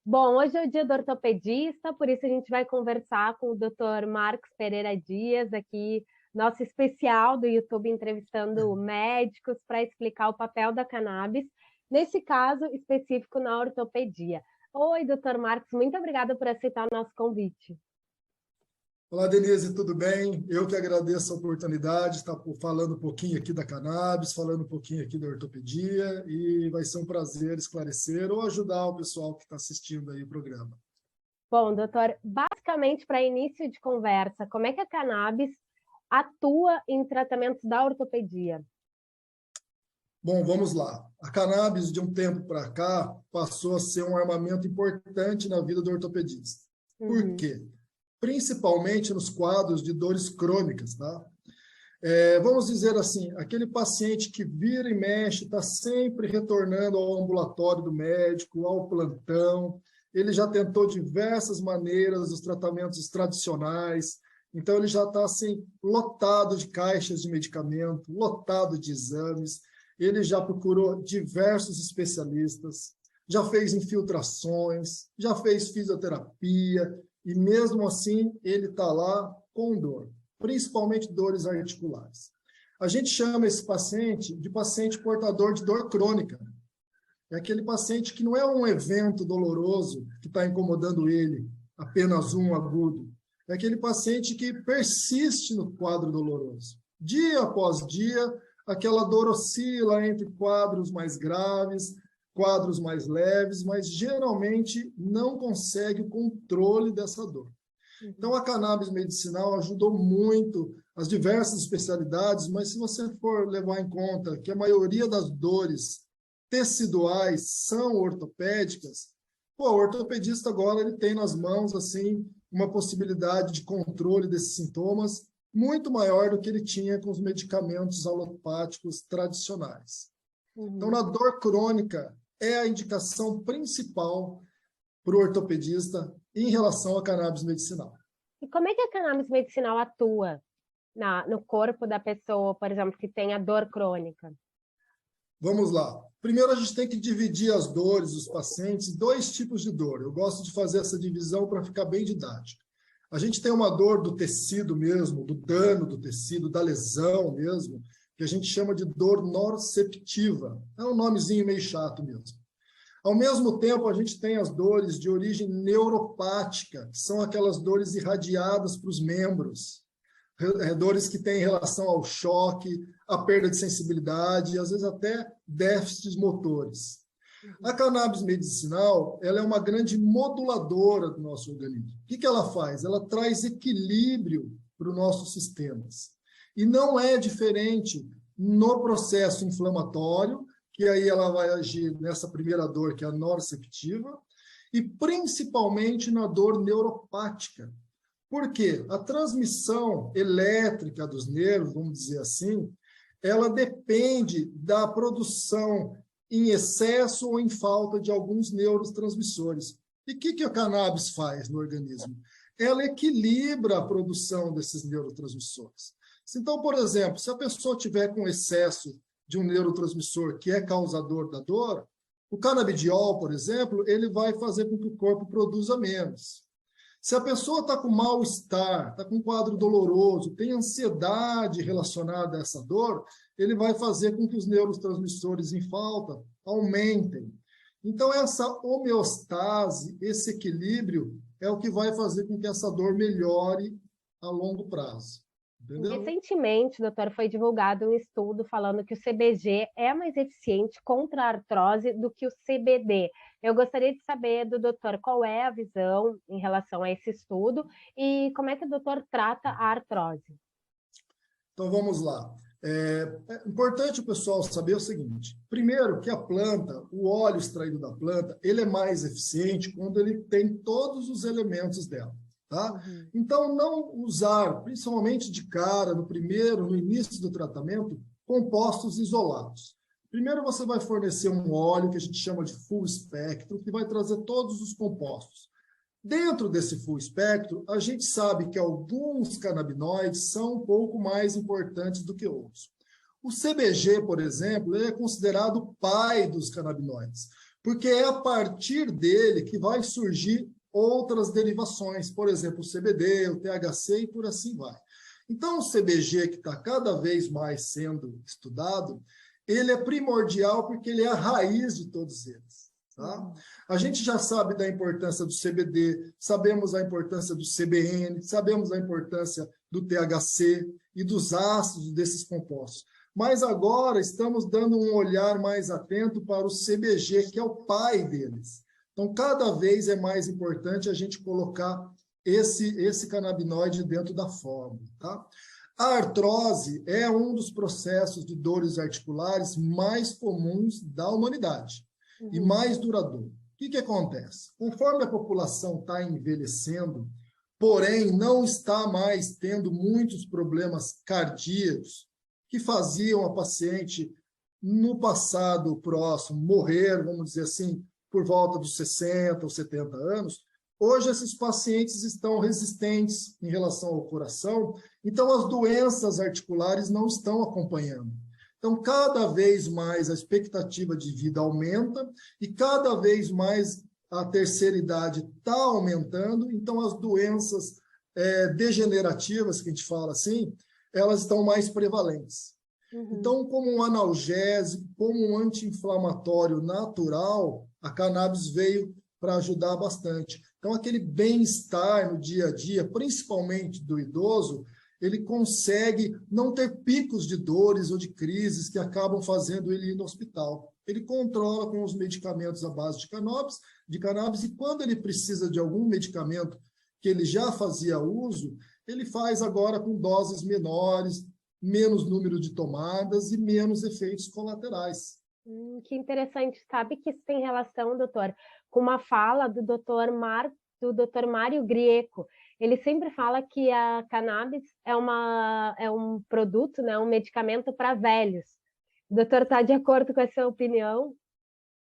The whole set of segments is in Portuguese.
Bom, hoje é o dia do ortopedista, por isso a gente vai conversar com o Dr. Marcos Pereira Dias, aqui, nosso especial do YouTube, entrevistando médicos para explicar o papel da cannabis, nesse caso específico na ortopedia. Oi, Dr. Marcos, muito obrigada por aceitar o nosso convite. Olá, Denise, tudo bem? Eu que agradeço a oportunidade de estar falando um pouquinho aqui da cannabis, falando um pouquinho aqui da ortopedia, e vai ser um prazer esclarecer ou ajudar o pessoal que está assistindo aí o programa. Bom, doutor, basicamente, para início de conversa, como é que a cannabis atua em tratamentos da ortopedia? Bom, vamos lá. A cannabis, de um tempo para cá, passou a ser um armamento importante na vida do ortopedista. Por quê? Principalmente nos quadros de dores crônicas, tá? Vamos dizer assim, aquele paciente que vira e mexe, está sempre retornando ao ambulatório do médico, ao plantão, ele já tentou diversas maneiras, os tratamentos tradicionais, então ele já está assim, lotado de caixas de medicamento, lotado de exames, ele já procurou diversos especialistas, já fez infiltrações, já fez fisioterapia, e mesmo assim ele está lá com dor, principalmente dores articulares. A gente chama esse paciente de paciente portador de dor crônica. É aquele paciente que não é um evento doloroso que está incomodando ele, apenas um agudo. É aquele paciente que persiste no quadro doloroso. Dia após dia, aquela dor oscila entre quadros mais graves, quadros mais leves, mas geralmente não consegue o controle dessa dor. Então, a cannabis medicinal ajudou muito as diversas especialidades, mas se você for levar em conta que a maioria das dores teciduais são ortopédicas, o ortopedista agora ele tem nas mãos assim uma possibilidade de controle desses sintomas muito maior do que ele tinha com os medicamentos alopáticos tradicionais. Então, na dor crônica, é a indicação principal para o ortopedista em relação à cannabis medicinal. E como é que a cannabis medicinal atua no corpo da pessoa, por exemplo, que tem a dor crônica? Vamos lá. Primeiro, a gente tem que dividir as dores dos pacientes em dois tipos de dor. Eu gosto de fazer essa divisão para ficar bem didático. A gente tem uma dor do tecido mesmo, do dano do tecido, da lesão mesmo, que a gente chama de dor nociceptiva. É um nomezinho meio chato mesmo. Ao mesmo tempo, a gente tem as dores de origem neuropática, que são aquelas dores irradiadas para os membros, dores que têm relação ao choque, à perda de sensibilidade e, às vezes, até déficits motores. A cannabis medicinal, ela é uma grande moduladora do nosso organismo. O que ela faz? Ela traz equilíbrio para os nossos sistemas. E não é diferente no processo inflamatório, que aí ela vai agir nessa primeira dor, que é a nociceptiva, e principalmente na dor neuropática. Por quê? A transmissão elétrica dos nervos, vamos dizer assim, ela depende da produção em excesso ou em falta de alguns neurotransmissores. E o que a cannabis faz no organismo? Ela equilibra a produção desses neurotransmissores. Então, por exemplo, se a pessoa tiver com excesso de um neurotransmissor que é causador da dor, o canabidiol, por exemplo, ele vai fazer com que o corpo produza menos. Se a pessoa está com mal-estar, está com um quadro doloroso, tem ansiedade relacionada a essa dor, ele vai fazer com que os neurotransmissores em falta aumentem. Então, essa homeostase, esse equilíbrio, é o que vai fazer com que essa dor melhore a longo prazo. Entendeu? Recentemente, doutor, foi divulgado um estudo falando que o CBG é mais eficiente contra a artrose do que o CBD. Eu gostaria de saber do doutor qual é a visão em relação a esse estudo e como é que o doutor trata a artrose. Então, vamos lá. É importante o pessoal saber o seguinte. Primeiro, que a planta, o óleo extraído da planta, ele é mais eficiente quando ele tem todos os elementos dela. Tá? Então, não usar, principalmente de cara, no início do tratamento, compostos isolados. Primeiro, você vai fornecer um óleo que a gente chama de full espectro, que vai trazer todos os compostos. Dentro desse full espectro, a gente sabe que alguns canabinoides são um pouco mais importantes do que outros. O CBG, por exemplo, ele é considerado o pai dos canabinoides, porque é a partir dele que vai surgir outras derivações, por exemplo, o CBD, o THC e por assim vai. Então, o CBG, que está cada vez mais sendo estudado, ele é primordial porque ele é a raiz de todos eles. Tá? A gente já sabe da importância do CBD, sabemos a importância do CBN, sabemos a importância do THC e dos ácidos desses compostos. Mas agora estamos dando um olhar mais atento para o CBG, que é o pai deles. Então, cada vez é mais importante a gente colocar esse canabinoide dentro da fórmula. Tá? A artrose é um dos processos de dores articulares mais comuns da humanidade e mais duradouro. O que acontece? Conforme a população está envelhecendo, porém não está mais tendo muitos problemas cardíacos que faziam a paciente, no passado próximo, morrer, vamos dizer assim, por volta dos 60 ou 70 anos, hoje esses pacientes estão resistentes em relação ao coração, então as doenças articulares não estão acompanhando. Então, cada vez mais a expectativa de vida aumenta e cada vez mais a terceira idade está aumentando, então as doenças degenerativas, que a gente fala assim, elas estão mais prevalentes. Então, como um analgésico, como um anti-inflamatório natural, a cannabis veio para ajudar bastante. Então, aquele bem-estar no dia a dia, principalmente do idoso, ele consegue não ter picos de dores ou de crises que acabam fazendo ele ir no hospital. Ele controla com os medicamentos à base de cannabis, e quando ele precisa de algum medicamento que ele já fazia uso, ele faz agora com doses menores, menos número de tomadas e menos efeitos colaterais. Que interessante. Sabe que isso tem relação, doutor, com uma fala do doutor Mário Grieco. Ele sempre fala que a cannabis é um produto, né, um medicamento para velhos. O doutor está de acordo com essa opinião?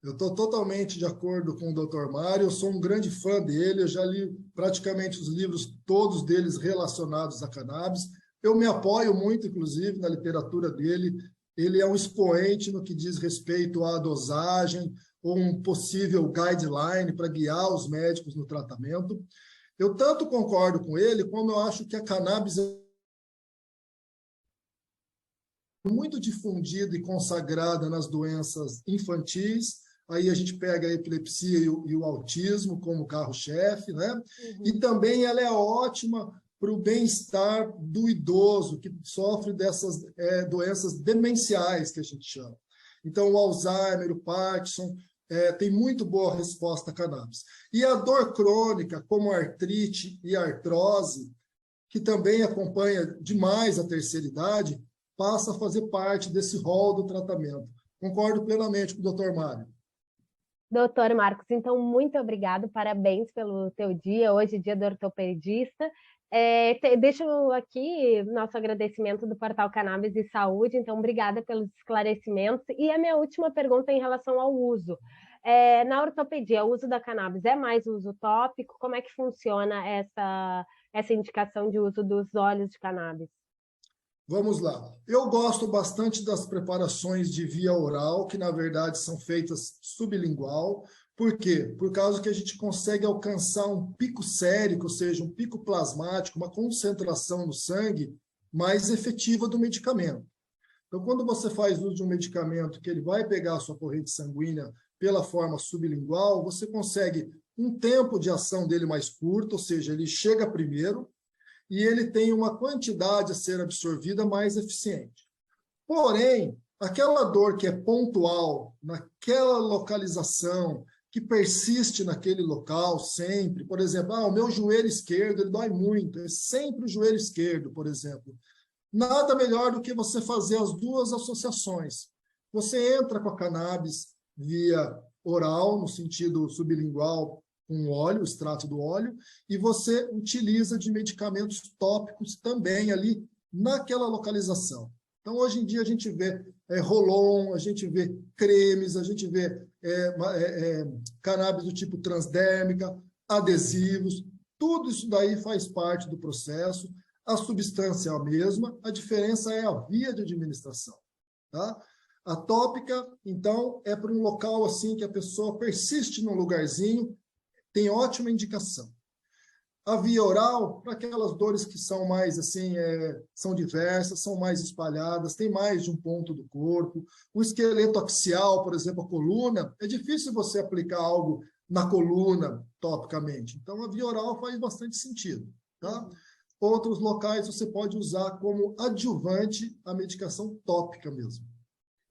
Eu estou totalmente de acordo com o Dr. Mário, eu sou um grande fã dele, eu já li praticamente os livros todos deles relacionados a cannabis. Eu me apoio muito, inclusive, na literatura dele. Ele é um expoente no que diz respeito à dosagem ou um possível guideline para guiar os médicos no tratamento. Eu tanto concordo com ele, como eu acho que a cannabis é muito difundida e consagrada nas doenças infantis. Aí a gente pega a epilepsia e o autismo como carro-chefe, né? E também ela é ótima para o bem-estar do idoso, que sofre dessas doenças demenciais, que a gente chama. Então, o Alzheimer, o Parkinson, tem muito boa resposta a cannabis. E a dor crônica, como a artrite e a artrose, que também acompanha demais a terceira idade, passa a fazer parte desse rol do tratamento. Concordo plenamente com o Dr. Mário. Doutor Marcos, então, muito obrigado, parabéns pelo teu dia, hoje é dia do ortopedista. Deixo aqui nosso agradecimento do Portal Cannabis e Saúde, então, obrigada pelos esclarecimentos. E a minha última pergunta em relação ao uso. Na ortopedia, o uso da cannabis é mais uso tópico? Como é que funciona essa indicação de uso dos óleos de cannabis? Vamos lá. Eu gosto bastante das preparações de via oral, que na verdade são feitas sublingual. Por quê? Por causa que a gente consegue alcançar um pico sérico, ou seja, um pico plasmático, uma concentração no sangue mais efetiva do medicamento. Então, quando você faz uso de um medicamento que ele vai pegar a sua corrente sanguínea pela forma sublingual, você consegue um tempo de ação dele mais curto, ou seja, ele chega primeiro, e ele tem uma quantidade a ser absorvida mais eficiente. Porém, aquela dor que é pontual, naquela localização, que persiste naquele local sempre, por exemplo, o meu joelho esquerdo ele dói muito, é sempre o joelho esquerdo, por exemplo. Nada melhor do que você fazer as duas associações. Você entra com a cannabis via oral, no sentido sublingual, com óleo, o extrato do óleo, e você utiliza de medicamentos tópicos também ali naquela localização. Então, hoje em dia, a gente vê Rolon, a gente vê cremes, a gente vê cannabis do tipo transdérmica, adesivos, tudo isso daí faz parte do processo, a substância é a mesma, a diferença é a via de administração. Tá? A tópica, então, é para um local assim que a pessoa persiste num lugarzinho, tem ótima indicação. A via oral, para aquelas dores que são mais assim, são diversas, são mais espalhadas, tem mais de um ponto do corpo. O esqueleto axial, por exemplo, a coluna, é difícil você aplicar algo na coluna topicamente. Então, a via oral faz bastante sentido, tá? Outros locais você pode usar como adjuvante a medicação tópica mesmo.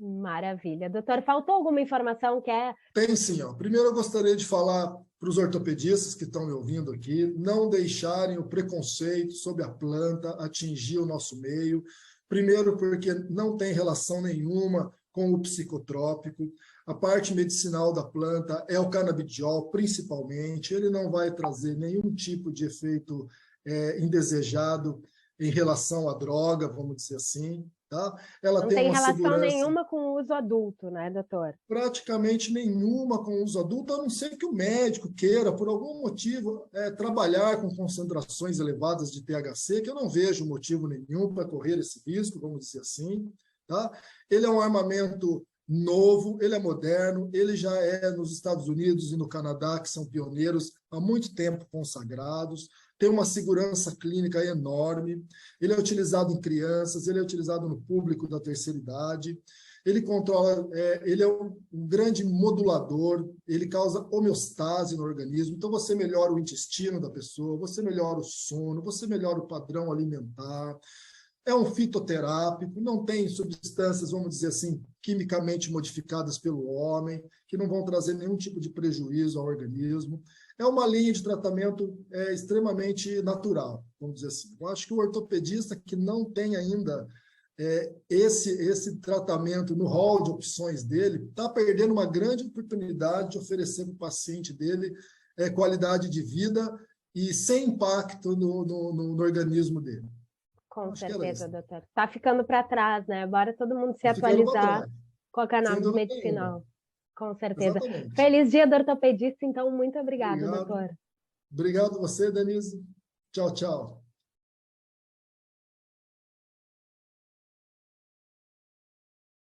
Maravilha. Doutor, faltou alguma informação que é... Tem sim, ó. Primeiro eu gostaria de falar para os ortopedistas que estão me ouvindo aqui, não deixarem o preconceito sobre a planta atingir o nosso meio. Primeiro porque não tem relação nenhuma com o psicotrópico. A parte medicinal da planta é o canabidiol, principalmente. Ele não vai trazer nenhum tipo de efeito indesejado em relação à droga, vamos dizer assim. Tá? Ela Não tem tem uma relação segurança nenhuma com o uso adulto, né, doutor? praticamente nenhuma com o uso adulto, a não ser que o médico queira, por algum motivo, trabalhar com concentrações elevadas de THC, que eu não vejo motivo nenhum para correr esse risco, vamos dizer assim. Tá? Ele é um armamento novo, ele é moderno, ele já é nos Estados Unidos e no Canadá, que são pioneiros há muito tempo consagrados, tem uma segurança clínica enorme, ele é utilizado em crianças, ele é utilizado no público da terceira idade, ele controla, ele é um grande modulador, ele causa homeostase no organismo, então você melhora o intestino da pessoa, você melhora o sono, você melhora o padrão alimentar, é um fitoterápico, não tem substâncias, vamos dizer assim, quimicamente modificadas pelo homem, que não vão trazer nenhum tipo de prejuízo ao organismo. É uma linha de tratamento extremamente natural, vamos dizer assim. Eu acho que o ortopedista que não tem ainda esse tratamento no hall de opções dele, está perdendo uma grande oportunidade de oferecer para o paciente dele qualidade de vida e sem impacto no organismo dele. Com certeza, doutor. Está ficando para trás, né? Bora todo mundo se atualizar com a cannabis medicinal. Com certeza. Exatamente. Feliz dia do ortopedista, então, muito obrigada, Obrigado. doutor. Obrigado a você, Denise. Tchau, tchau.